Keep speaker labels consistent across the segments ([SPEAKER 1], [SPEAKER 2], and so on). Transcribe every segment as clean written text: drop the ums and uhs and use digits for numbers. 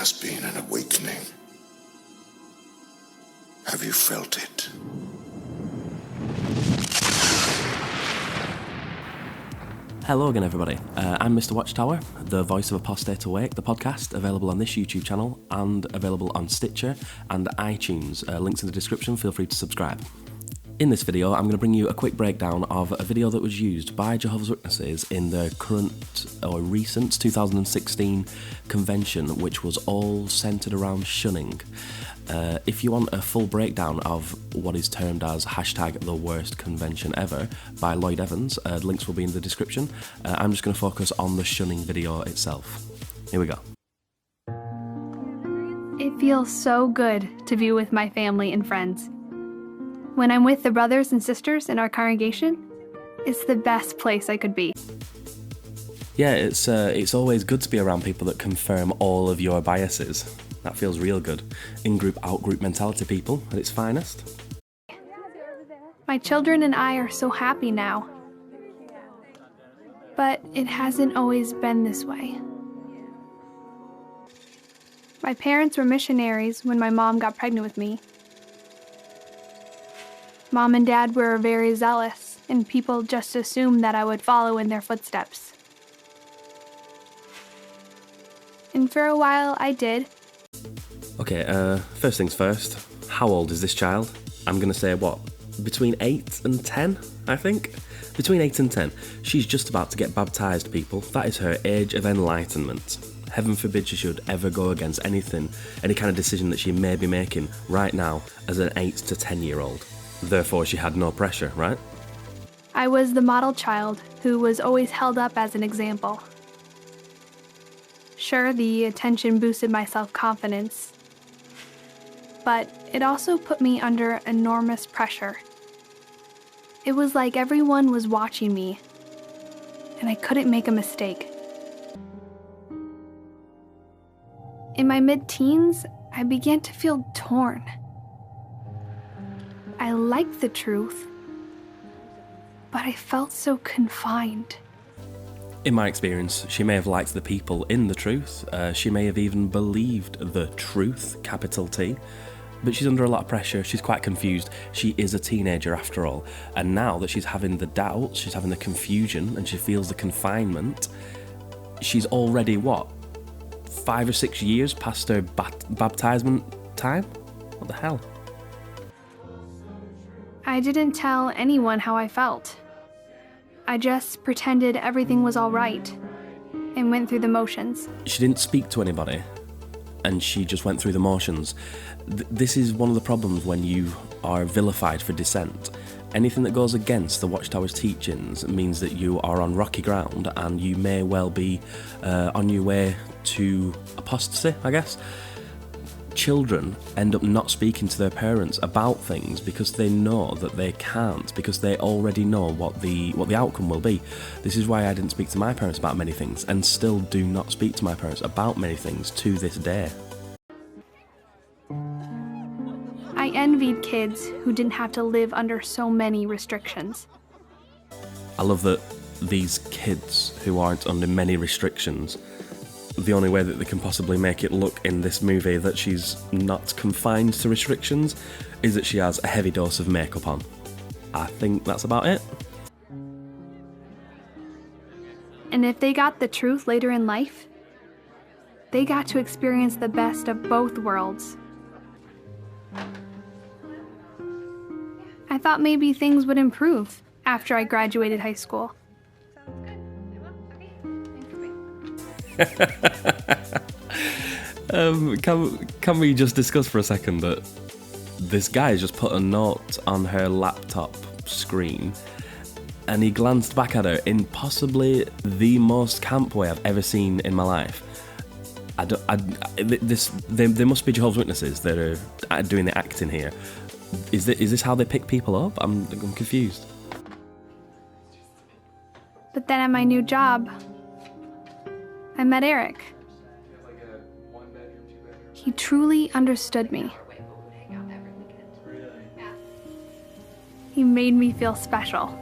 [SPEAKER 1] has been an awakening. Have you felt it?
[SPEAKER 2] Hello again, everybody. I'm Mr. Watchtower, the voice of Apostate Awake, the podcast, available on this YouTube channel and available on Stitcher and iTunes. Links in the description, feel free to subscribe. In this video, I'm going to bring you a quick breakdown of a video that was used by Jehovah's Witnesses in the recent 2016 convention, which was all centred around shunning. If you want a full breakdown of what is termed as #the worst convention ever by Lloyd Evans, links will be in the description. I'm just going to focus on the shunning video itself. Here we go.
[SPEAKER 3] It feels so good to be with my family and friends. When I'm with the brothers and sisters in our congregation, it's the best place I could be.
[SPEAKER 2] Yeah, it's always good to be around people that confirm all of your biases. That feels real good. In-group, out-group mentality people at its finest.
[SPEAKER 3] My children and I are so happy now. But it hasn't always been this way. My parents were missionaries when my mom got pregnant with me. Mom and Dad were very zealous, and people just assumed that I would follow in their footsteps. And for a while, I did.
[SPEAKER 2] Okay, first things first. How old is this child? I'm going to say, between 8 and 10, I think? Between 8 and 10. She's just about to get baptised, people. That is her age of enlightenment. Heaven forbid she should ever go against any kind of decision that she may be making right now as an 8 to 10-year-old. Therefore, she had no pressure, right?
[SPEAKER 3] I was the model child who was always held up as an example. Sure, the attention boosted my self-confidence, but it also put me under enormous pressure. It was like everyone was watching me, and I couldn't make a mistake. In my mid-teens, I began to feel torn. I liked the truth, but I felt so confined.
[SPEAKER 2] In my experience, she may have liked the people in the truth. She may have even believed the truth, capital T. But she's under a lot of pressure. She's quite confused. She is a teenager after all. And now that she's having the doubts, she's having the confusion, and she feels the confinement, she's already, 5 or 6 years past her baptisement time? What the hell?
[SPEAKER 3] I didn't tell anyone how I felt. I just pretended everything was all right and went through the motions.
[SPEAKER 2] She didn't speak to anybody, and she just went through the motions. This is one of the problems when you are vilified for dissent. Anything that goes against the Watchtower's teachings means that you are on rocky ground, and you may well be on your way to apostasy, I guess. Children end up not speaking to their parents about things because they know that they can't, because they already know what the outcome will be. This is why I didn't speak to my parents about many things, and still do not speak to my parents about many things to this day.
[SPEAKER 3] I envied kids who didn't have to live under so many restrictions.
[SPEAKER 2] I love that these kids who aren't under many restrictions, the only way that they can possibly make it look in this movie that she's not confined to restrictions is that she has a heavy dose of makeup on. I think that's about it.
[SPEAKER 3] And if they got the truth later in life, they got to experience the best of both worlds. I thought maybe things would improve after I graduated high school.
[SPEAKER 2] Can we just discuss for a second that this guy just put a note on her laptop screen, and he glanced back at her in possibly the most camp way I've ever seen in my life. There must be Jehovah's Witnesses that are doing the acting here. Is this how they pick people up? I'm confused.
[SPEAKER 3] But then at my new job, I met Eric. He truly understood me. He made me feel special.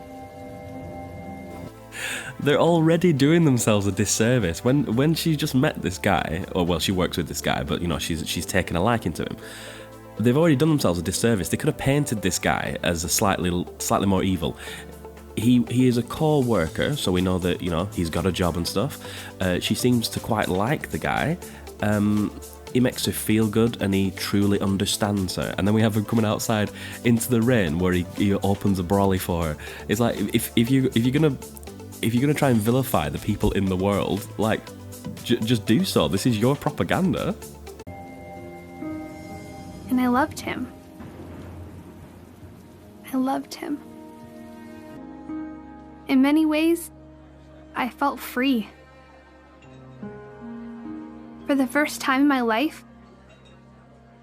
[SPEAKER 2] They're already doing themselves a disservice. When she just met this guy, or well, she works with this guy, but she's taken a liking to him. They've already done themselves a disservice. They could have painted this guy as a slightly more evil. He is a core worker, so we know that he's got a job and stuff. She seems to quite like the guy. He makes her feel good, and he truly understands her. And then we have him coming outside into the rain, where he opens a brolly for her. It's like if you're gonna try and vilify the people in the world, like just do so. This is your propaganda.
[SPEAKER 3] And I loved him. I loved him. In many ways, I felt free. For the first time in my life,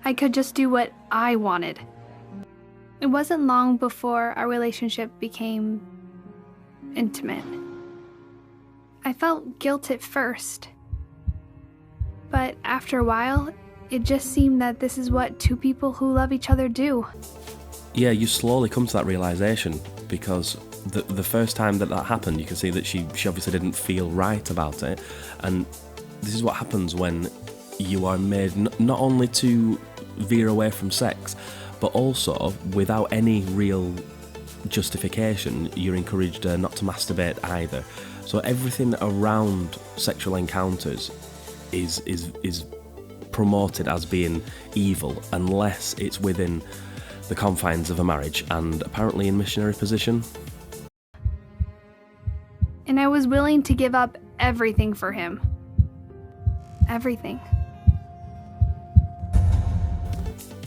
[SPEAKER 3] I could just do what I wanted. It wasn't long before our relationship became intimate. I felt guilt at first, but after a while, it just seemed that this is what two people who love each other do.
[SPEAKER 2] Yeah, you slowly come to that realization, because the first time that happened, you can see that she obviously didn't feel right about it, and this is what happens when you are made not only to veer away from sex, but also without any real justification, you're encouraged not to masturbate either. So everything around sexual encounters is promoted as being evil unless it's within the confines of a marriage, and apparently in missionary position.
[SPEAKER 3] And I was willing to give up everything for him. Everything.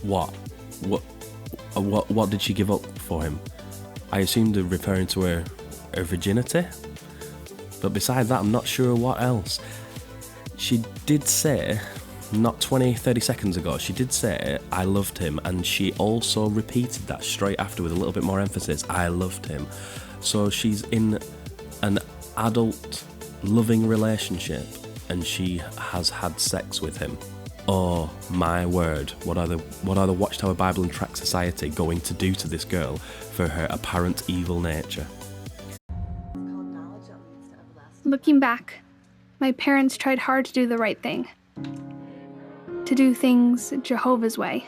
[SPEAKER 2] What did she give up for him? I assumed they're referring to her virginity, but besides that, I'm not sure what else. She did say, not 20-30 seconds ago, she did say, I loved him, and she also repeated that straight after with a little bit more emphasis, I loved him. So she's in an adult, loving relationship, and she has had sex with him. Oh my word, what are the Watchtower Bible and Tract Society going to do to this girl for her apparent evil nature?
[SPEAKER 3] Looking back, my parents tried hard to do the right thing. To do things Jehovah's way.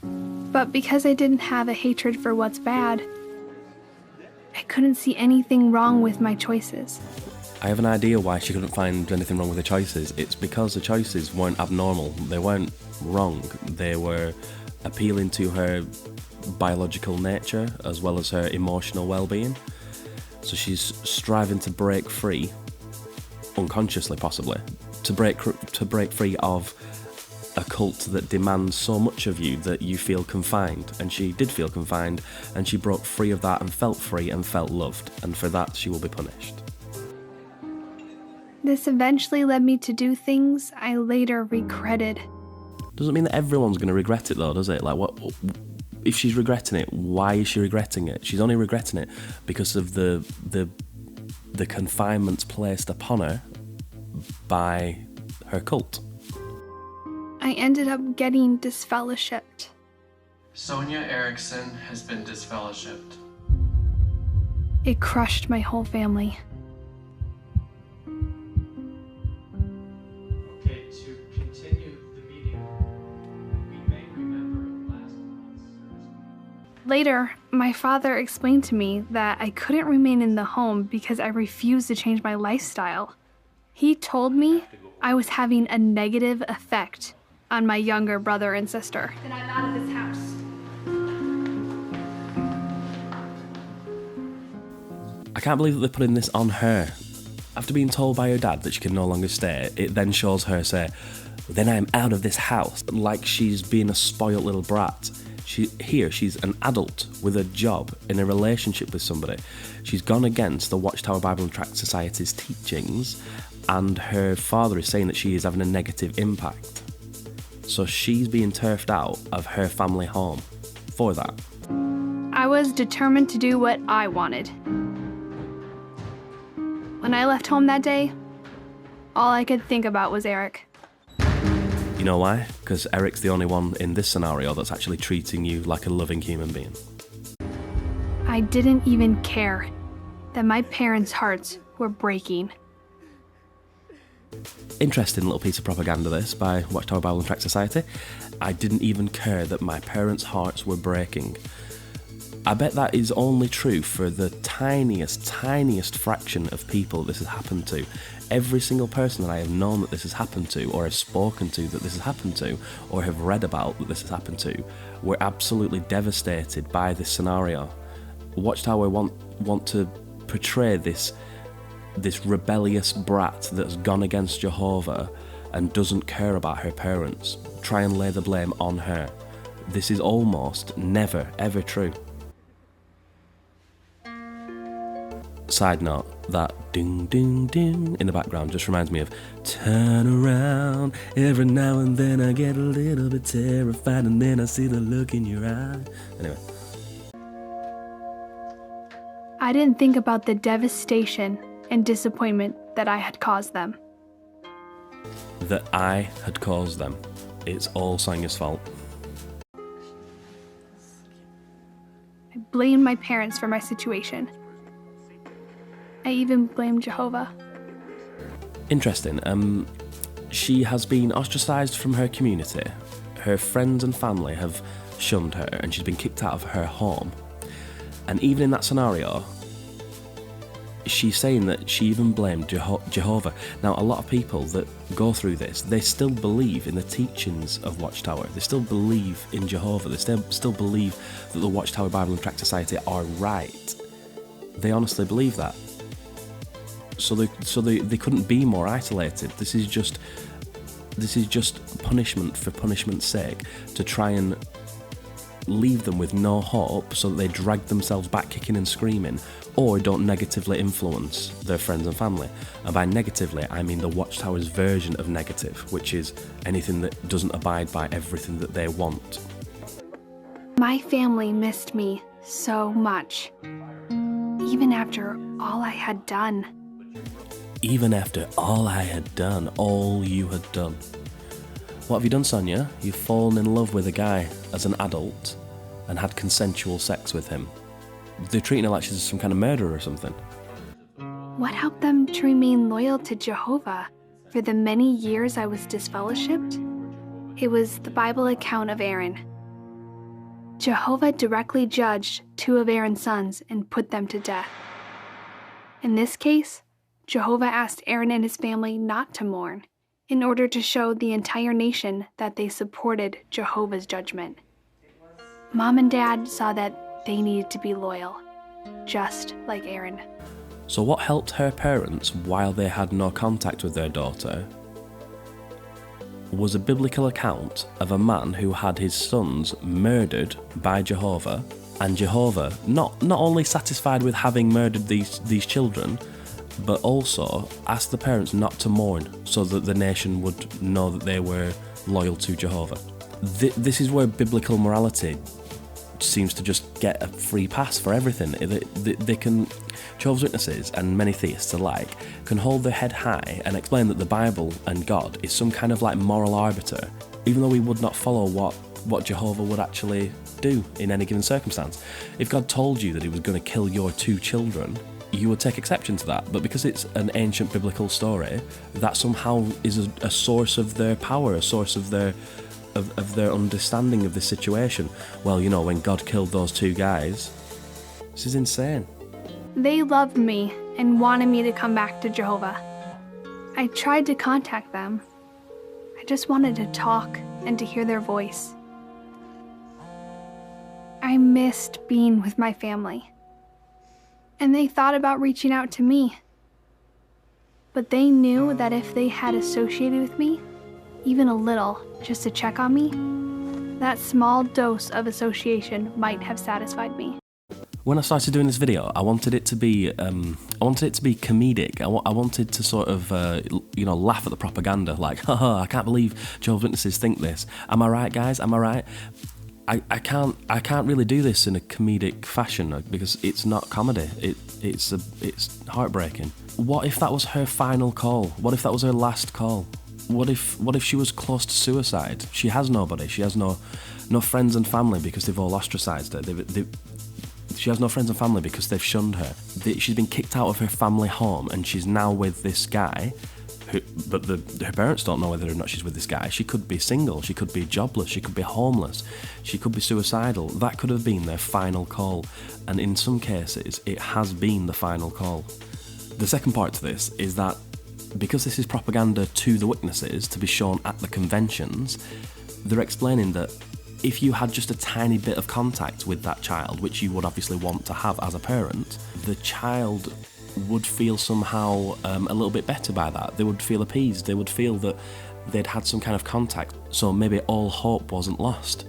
[SPEAKER 3] But because I didn't have a hatred for what's bad, I couldn't see anything wrong with my choices.
[SPEAKER 2] I have an idea why she couldn't find anything wrong with the choices. It's because the choices weren't abnormal. They weren't wrong. They were appealing to her biological nature as well as her emotional well-being. So she's striving to break free, unconsciously possibly, to break free of a cult that demands so much of you that you feel confined. And she did feel confined, and she broke free of that and felt free and felt loved, and for that she will be punished.
[SPEAKER 3] This eventually led me to do things I later regretted.
[SPEAKER 2] Doesn't mean that everyone's going to regret it though, does it? Like, what if she's regretting it? Why is she regretting it? She's only regretting it because of the confinements placed upon her by her cult.
[SPEAKER 3] I ended up getting disfellowshipped.
[SPEAKER 4] Sonia Erickson has been disfellowshipped.
[SPEAKER 3] It crushed my whole family.
[SPEAKER 4] Okay, to continue the meeting, we may remember last month's service.
[SPEAKER 3] Later, my father explained to me that I couldn't remain in the home because I refused to change my lifestyle. He told me I was having a negative effect on my younger brother and sister. And I'm out of this house.
[SPEAKER 2] I can't believe that they're putting this on her. After being told by her dad that she can no longer stay, it then shows her say, then I'm out of this house, like she's being a spoiled little brat. She's an adult with a job in a relationship with somebody. She's gone against the Watchtower Bible and Tract Society's teachings, and her father is saying that she is having a negative impact. So she's being turfed out of her family home for that.
[SPEAKER 3] I was determined to do what I wanted. When I left home that day, all I could think about was Eric.
[SPEAKER 2] You know why? Because Eric's the only one in this scenario that's actually treating you like a loving human being.
[SPEAKER 3] I didn't even care. that my parents' hearts were breaking.
[SPEAKER 2] Interesting little piece of propaganda this by Watchtower Bible and Tract Society. I didn't even care that my parents' hearts were breaking. I bet that is only true for the tiniest fraction of people this has happened to. Every single person that I have known that this has happened to, or have spoken to that this has happened to, or have read about that this has happened to, were absolutely devastated by this scenario. Watchtower want to portray this rebellious brat that's gone against Jehovah and doesn't care about her parents. Try and lay the blame on her. This is almost never ever true. Side note, that ding ding ding in the background just reminds me of turn around, every now and then I get a little bit terrified and then I see the look in your eye. Anyway.
[SPEAKER 3] I didn't think about the devastation and disappointment that I had caused them.
[SPEAKER 2] That I had caused them. It's all Sonia's fault.
[SPEAKER 3] I blamed my parents for my situation. I even blamed Jehovah.
[SPEAKER 2] Interesting. She has been ostracised from her community. Her friends and family have shunned her and she's been kicked out of her home. And even in that scenario, she's saying that she even blamed Jehovah. Now, a lot of people that go through this, they still believe in the teachings of Watchtower. They still believe in Jehovah. They still believe that the Watchtower Bible and Tract Society are right. They honestly believe that. So they couldn't be more isolated. This is just punishment for punishment's sake, to try and leave them with no hope so that they drag themselves back kicking and screaming, or don't negatively influence their friends and family. And by negatively, I mean the Watchtower's version of negative, which is anything that doesn't abide by everything that they want.
[SPEAKER 3] My family missed me so much, even after all I had done.
[SPEAKER 2] Even after all I had done, all you had done. What have you done, Sonia? You've fallen in love with a guy as an adult and had consensual sex with him. They're treating her like she's some kind of murderer or something.
[SPEAKER 3] What helped them to remain loyal to Jehovah for the many years I was disfellowshipped? It was the Bible account of Aaron. Jehovah directly judged 2 of Aaron's sons and put them to death. In this case, Jehovah asked Aaron and his family not to mourn, in order to show the entire nation that they supported Jehovah's judgment. Mom and Dad saw that they needed to be loyal, just like Aaron.
[SPEAKER 2] So what helped her parents while they had no contact with their daughter was a biblical account of a man who had his sons murdered by Jehovah, and Jehovah not only satisfied with having murdered these children, but also asked the parents not to mourn so that the nation would know that they were loyal to Jehovah. This is where biblical morality seems to just get a free pass for everything. They can, Jehovah's Witnesses and many theists alike, can hold their head high and explain that the Bible and God is some kind of like moral arbiter, even though we would not follow what Jehovah would actually do in any given circumstance. If God told you that he was going to kill your 2 children, you would take exception to that, but because it's an ancient biblical story, that somehow is a source of their power, a source of their understanding of the situation. Well, you know, when God killed those 2 guys, this is insane.
[SPEAKER 3] They loved me and wanted me to come back to Jehovah. I tried to contact them. I just wanted to talk and to hear their voice. I missed being with my family. And they thought about reaching out to me. But they knew that if they had associated with me, even a little, just to check on me, that small dose of association might have satisfied me.
[SPEAKER 2] When I started doing this video, I wanted it to be comedic. I wanted to sort of, laugh at the propaganda, like, haha, I can't believe Jehovah's Witnesses think this. Am I right, guys? Am I right? I can't really do this in a comedic fashion because it's not comedy. It's heartbreaking. What if that was her final call? What if that was her last call? What if she was close to suicide? She has nobody. She has no friends and family because they've all ostracised her. She has no friends and family because they've shunned her. She's been kicked out of her family home, and she's now with this guy. But her parents don't know whether or not she's with this guy. She could be single, she could be jobless, she could be homeless, she could be suicidal. That could have been their final call, and in some cases it has been the final call. The second part to this is that because this is propaganda to the witnesses to be shown at the conventions, they're explaining that if you had just a tiny bit of contact with that child, which you would obviously want to have as a parent, the child would feel somehow a little bit better by that. They would feel appeased. They would feel that they'd had some kind of contact. So maybe all hope wasn't lost.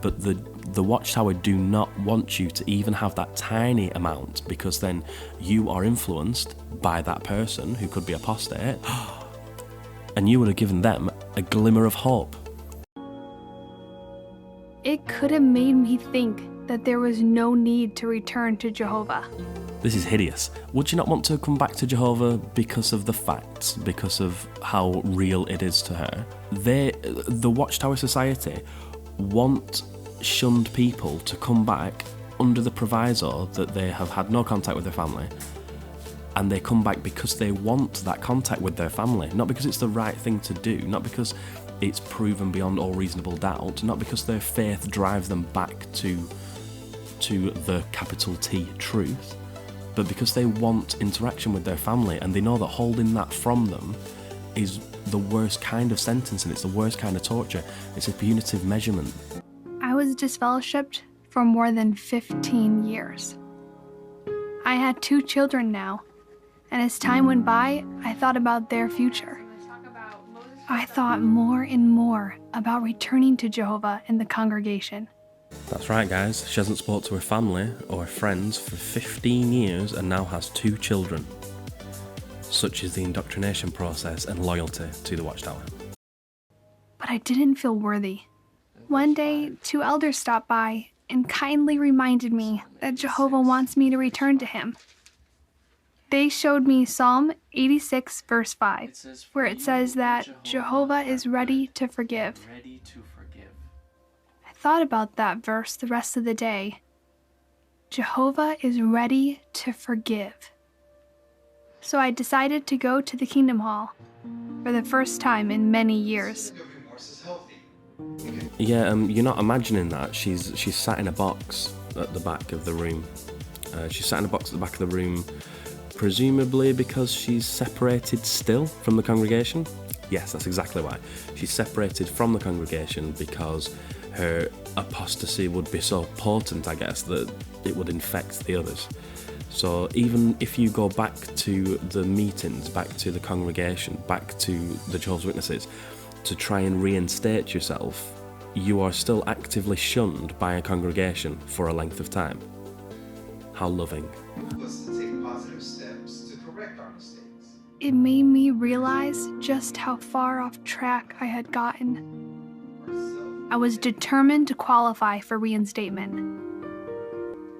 [SPEAKER 2] But the Watchtower do not want you to even have that tiny amount, because then you are influenced by that person who could be apostate, and you would have given them a glimmer of hope.
[SPEAKER 3] It could have made me think that there was no need to return to Jehovah.
[SPEAKER 2] This is hideous. Would you not want to come back to Jehovah because of the facts, because of how real it is to her? The Watchtower Society want shunned people to come back under the proviso that they have had no contact with their family, and they come back because they want that contact with their family, not because it's the right thing to do, not because it's proven beyond all reasonable doubt, not because their faith drives them back to the capital T truth, but because they want interaction with their family, and they know that holding that from them is the worst kind of sentencing, it's the worst kind of torture, it's a punitive measurement.
[SPEAKER 3] I was disfellowshipped for more than 15 years. I had 2 children now, and as time went by, I thought about their future. I thought more and more about returning to Jehovah and the congregation.
[SPEAKER 2] That's right, guys. She hasn't spoke to her family or her friends for 15 years and now has 2 children. Such is the indoctrination process and loyalty to the Watchtower.
[SPEAKER 3] But I didn't feel worthy. One day, 2 elders stopped by and kindly reminded me that Jehovah wants me to return to him. They showed me Psalm 86, verse 5, where it says that Jehovah is ready to forgive. I thought about that verse the rest of the day. Jehovah is ready to forgive. So I decided to go to the Kingdom Hall for the first time in many years.
[SPEAKER 2] Yeah, you're not imagining that. She's sat in a box at the back of the room. She's sat in a box at the back of the room, presumably because she's separated still from the congregation. Yes, that's exactly why. She's separated from the congregation because her apostasy would be so potent, I guess, that it would infect the others. So even if you go back to the meetings, back to the congregation, back to the Jehovah's Witnesses, to try and reinstate yourself, you are still actively shunned by a congregation for a length of time. How loving.
[SPEAKER 5] Was to take positive steps to correct our mistakes.
[SPEAKER 3] It made me realize just how far off track I had gotten. I was determined to qualify for reinstatement.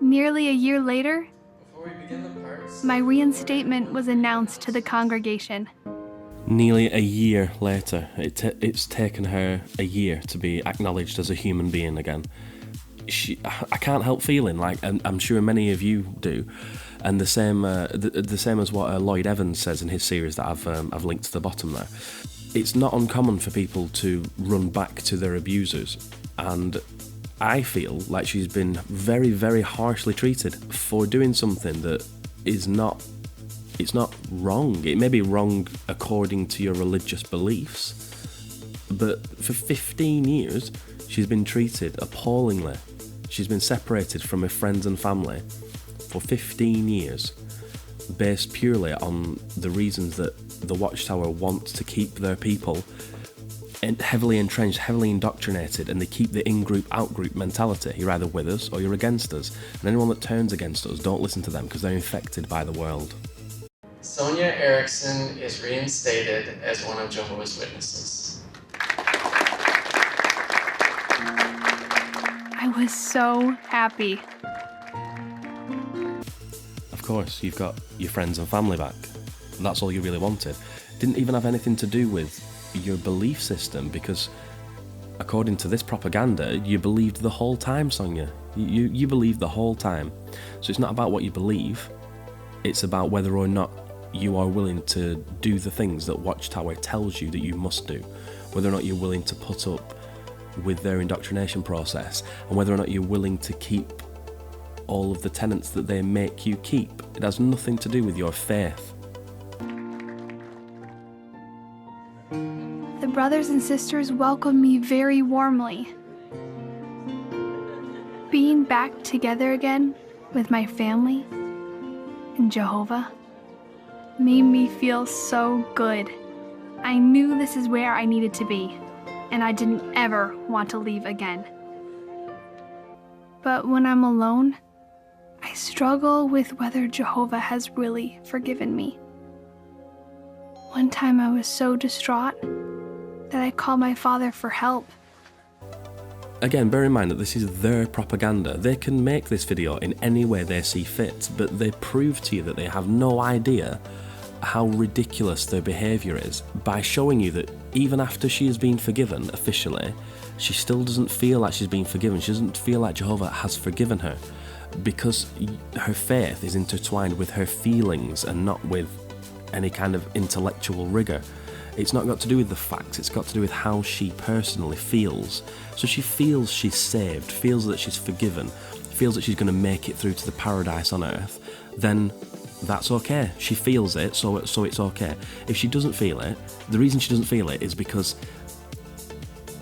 [SPEAKER 3] Nearly a year later, my reinstatement was announced to the congregation.
[SPEAKER 2] Nearly a year later, it's taken her a year to be acknowledged as a human being again. I can't help feeling like, and I'm sure many of you do, and the same as what Lloyd Evans says in his series that I've linked to the bottom there. It's not uncommon for people to run back to their abusers, and I feel like she's been very, very harshly treated for doing something that is not. It's not wrong. It may be wrong according to your religious beliefs, but for 15 years she's been treated appallingly. She's been separated from her friends and family for 15 years, based purely on the reasons that the Watchtower wants to keep their people heavily entrenched, heavily indoctrinated, and they keep the in-group, out-group mentality. You're either with us or you're against us, and anyone that turns against us, don't listen to them because they're infected by the world.
[SPEAKER 6] Sonia Erickson is reinstated as one of Jehovah's Witnesses.
[SPEAKER 3] I was so happy.
[SPEAKER 2] Of course, you've got your friends and family back. That's all you really wanted. Didn't even have anything to do with your belief system, because according to this propaganda, you believed the whole time, Sonia. You believed the whole time. So it's not about what you believe, it's about whether or not you are willing to do the things that Watchtower tells you that you must do, whether or not you're willing to put up with their indoctrination process, and whether or not you're willing to keep all of the tenets that they make you keep. It has nothing to do with your faith.
[SPEAKER 3] The brothers and sisters welcomed me very warmly. Being back together again with my family and Jehovah made me feel so good. I knew this is where I needed to be, and I didn't ever want to leave again. But when I'm alone, I struggle with whether Jehovah has really forgiven me. One time I was so distraught that I called my father for help.
[SPEAKER 2] Again, bear in mind that this is their propaganda. They can make this video in any way they see fit, but they prove to you that they have no idea how ridiculous their behaviour is by showing you that even after she has been forgiven officially, she still doesn't feel like she's been forgiven. She doesn't feel like Jehovah has forgiven her, because her faith is intertwined with her feelings and not with any kind of intellectual rigour. It's not got to do with the facts, it's got to do with how she personally feels. So she feels she's saved, feels that she's forgiven, feels that she's going to make it through to the paradise on earth, then that's okay. She feels it, so it's okay. If she doesn't feel it, the reason she doesn't feel it is because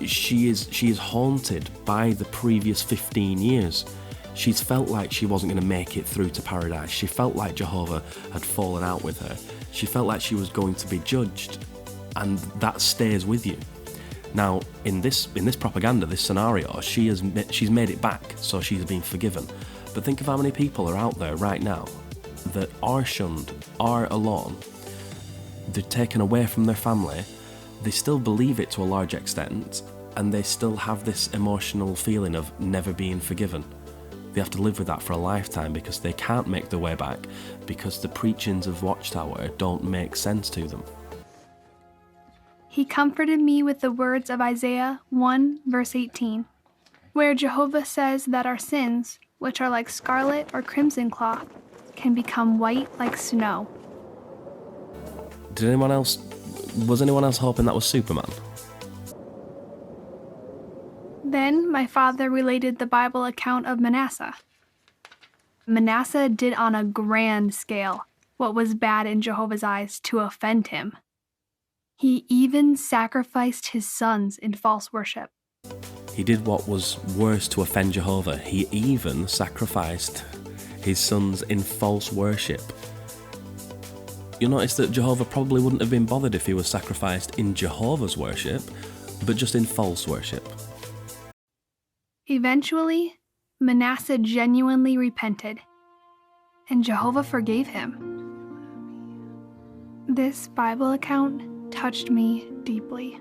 [SPEAKER 2] she is haunted by the previous 15 years. She's felt like she wasn't going to make it through to paradise. She felt like Jehovah had fallen out with her. She felt like she was going to be judged, and that stays with you. Now, in this propaganda, this scenario, she's made it back, so she's been forgiven. But think of how many people are out there right now that are shunned, are alone, they're taken away from their family, they still believe it to a large extent, and they still have this emotional feeling of never being forgiven. They have to live with that for a lifetime because they can't make their way back, because the preachings of Watchtower don't make sense to them.
[SPEAKER 3] He comforted me with the words of Isaiah 1 verse 18, where Jehovah says that our sins, which are like scarlet or crimson cloth, can become white like snow.
[SPEAKER 2] Was anyone else hoping that was Superman?
[SPEAKER 3] Then my father related the Bible account of Manasseh. Manasseh did on a grand scale what was bad in Jehovah's eyes to offend him. He even sacrificed his sons in false worship.
[SPEAKER 2] He did what was worse to offend Jehovah. He even sacrificed his sons in false worship. You'll notice that Jehovah probably wouldn't have been bothered if he was sacrificed in Jehovah's worship, but just in false worship.
[SPEAKER 3] Eventually, Manasseh genuinely repented, and Jehovah forgave him. This Bible account touched me deeply.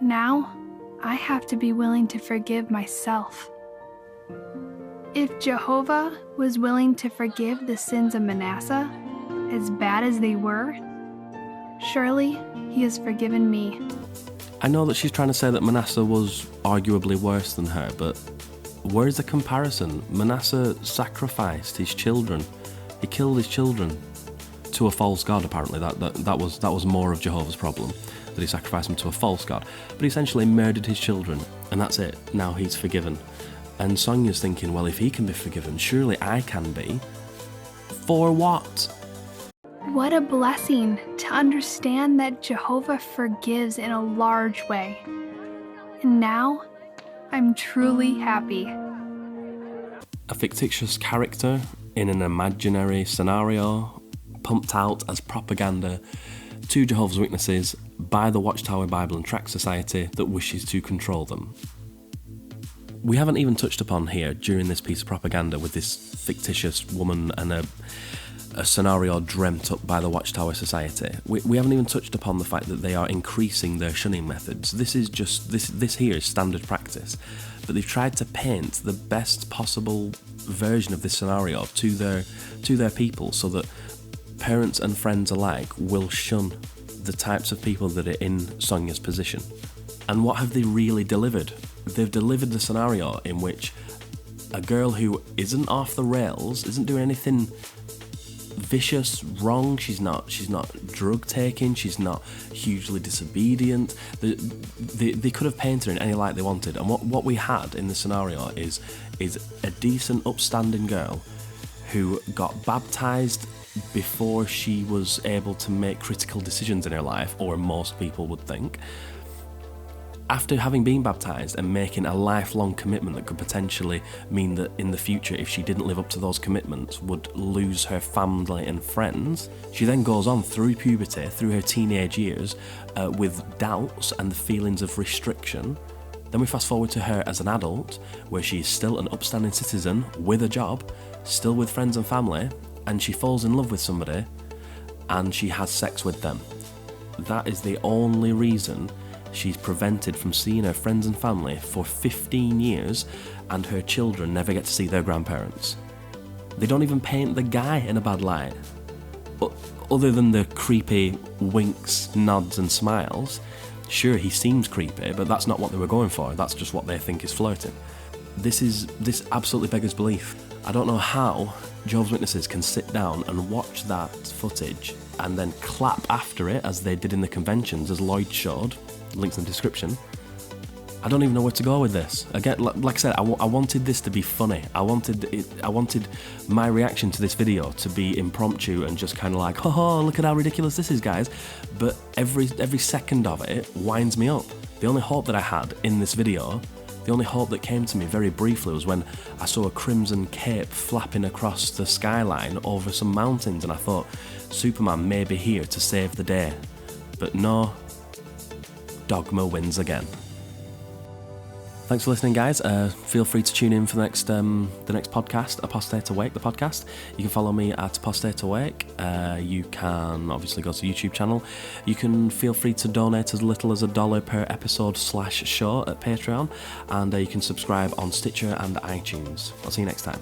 [SPEAKER 3] Now, I have to be willing to forgive myself. If Jehovah was willing to forgive the sins of Manasseh, as bad as they were, surely he has forgiven me.
[SPEAKER 2] I know that she's trying to say that Manasseh was arguably worse than her, but where's the comparison? Manasseh sacrificed his children. He killed his children to a false god, apparently. That was more of Jehovah's problem, that he sacrificed them to a false god. But he essentially murdered his children, and that's it. Now he's forgiven. And Sonia's thinking, well, if he can be forgiven, surely I can be. For what?
[SPEAKER 3] What a blessing to understand that Jehovah forgives in a large way. And now, I'm truly happy.
[SPEAKER 2] A fictitious character in an imaginary scenario, pumped out as propaganda to Jehovah's Witnesses by the Watchtower Bible and Tract Society that wishes to control them. We haven't even touched upon here during this piece of propaganda with this fictitious woman and a scenario dreamt up by the Watchtower Society. We haven't even touched upon the fact that they are increasing their shunning methods. This here is standard practice, but they've tried to paint the best possible version of this scenario to their people, so that parents and friends alike will shun the types of people that are in Sonia's position. And what have they really delivered? They've delivered the scenario in which a girl who isn't off the rails, isn't doing anything vicious, wrong, she's not drug taking, she's not hugely disobedient. They could have painted her in any light they wanted, and what we had in the scenario is a decent, upstanding girl who got baptised before she was able to make critical decisions in her life, or most people would think. After having been baptised and making a lifelong commitment that could potentially mean that in the future, if she didn't live up to those commitments, would lose her family and friends, she then goes on through puberty, through her teenage years, with doubts and the feelings of restriction. Then we fast forward to her as an adult, where she is still an upstanding citizen with a job, still with friends and family, and she falls in love with somebody and she has sex with them. That is the only reason she's prevented from seeing her friends and family for 15 years, and her children never get to see their grandparents. They don't even paint the guy in a bad light. Other than the creepy winks, nods and smiles. Sure, he seems creepy, but that's not what they were going for. That's just what they think is flirting. This absolutely beggars belief. I don't know how Jehovah's Witnesses can sit down and watch that footage and then clap after it, as they did in the conventions, as Lloyd showed. Links in the description. I don't even know where to go with this. Again, like I said, I wanted this to be funny. I wanted my reaction to this video to be impromptu and just kind of like, oh, look at how ridiculous this is, guys. But every second of it winds me up. The only hope that I had in this video, the only hope that came to me very briefly, was when I saw a crimson cape flapping across the skyline over some mountains, and I thought Superman may be here to save the day. But no, Dogma wins again. Thanks for listening, guys. Feel free to tune in for the next podcast, Apostate Awake, the podcast. You can follow me at Apostate Awake. You can obviously go to the YouTube channel. You can feel free to donate as little as $1 per episode /show at Patreon, and you can subscribe on Stitcher and iTunes. I'll see you next time.